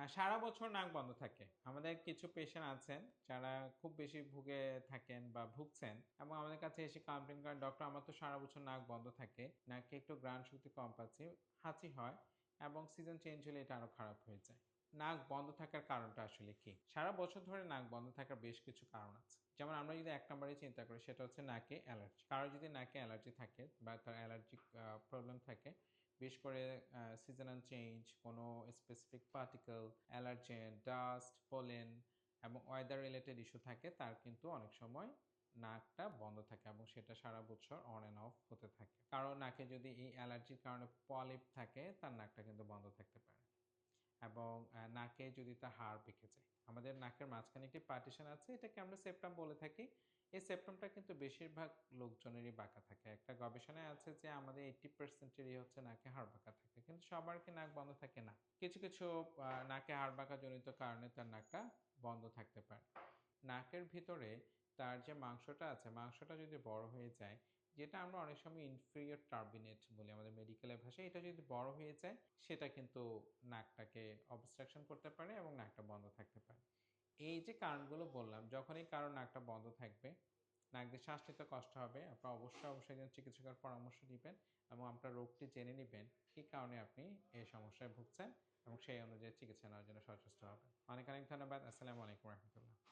সারা বছর নাক বন্ধ থাকে। আমাদের কিছু পেশেন্ট আছেন যারা খুব বেশি ভুগে থাকেন বা ভুগছেন এবং আমাদের কাছে এসে কমপ্লেইন করেন, "ডক্টর আমার তো সারা বছর নাক বন্ধ থাকে। নাকে একটু ঘ্রাণ শক্তি কম পাচ্ছি, হাঁচি হয় এবং সিজন চেঞ্জ হলে এটা আরো খারাপ হয়ে যায়।" নাক বন্ধ থাকার কারণটা আসলে কি? সারা বছর ধরে নাক বন্ধ থাকার বেশ কিছু কারণ আছে। যেমন আমরা যদি ১ নম্বরে চিন্তা করি সেটা হচ্ছে নাকে অ্যালার্জি। কারো যদি নাকে অ্যালার্জি থাকে বা তার অ্যালার্জিক প্রবলেম থাকে, বিশেষ করে সিজনাল চেঞ্জ, কোনো specific particle, allergen, dust, pollen এবং ওয়েদার রিলেটেড ইস্যু থাকে, তার কিন্তু অনেক সময় নাকটা বন্ধ থাকে এবং সেটা সারা বছর অন অ্যান্ড অফ হতে থাকে। কারো নাকে যদি এই অ্যালার্জির কারণে পলিপ থাকে, তার নাকটা কিন্তু বন্ধ থাকতে পারে। এবং নাকে যদি তার হাড় পেকে যায়। আমাদের নাকের মাঝখানে একটি পার্টিশন আছে, এটাকে আমরা সেপ্টাম বলে থাকি। এই সেপ্টামটা কিন্তু বেশিরভাগ লোকজনেরই বাঁকা থাকে। একটা গবেষণায় আছে যে আমাদের 80% এরই হচ্ছে নাকে হাড় বাঁকা থাকে। কিন্তু সবার কি নাক বন্ধ থাকে? না। কিছু, কিছু নাকে হাড় বাঁকা জনিত কারণে তার নাকটা বন্ধ থাকতে পারে। নাকের ভিতরে তার যে মাংসটা আছে, মাংসটা যদি বড় হয়ে যায়, যেটা আমরা অনেক সময় ইনফেরিয়র টার্বিনেট বলি আমাদের মেডিকেলের ভাষায়, এটা যদি বড় হয়ে যায়, সেটা কিন্তু নাকটাকে অবস্ট্রাকশন করতে পারে এবং নাকটা বন্ধ থাকতে পারে। এই যে কারণগুলো বললাম, যখন এই কারণ নাকটা বন্ধ থাকবে, নাক দিয়ে শ্বাস নিতে কষ্ট হবে, আপনার অবশ্যই একজন চিকিৎসকের পরামর্শ নিবেন এবং আপনার রোগটি জেনে নিবেন, কী কারণে আপনি এই সমস্যায় ভুগছেন এবং সেই অনুযায়ী চিকিৎসা নেওয়ার জন্য সচেষ্ট হবেন। অনেক ধন্যবাদ। আসসালামু আলাইকুম রহমতুল্লাহ।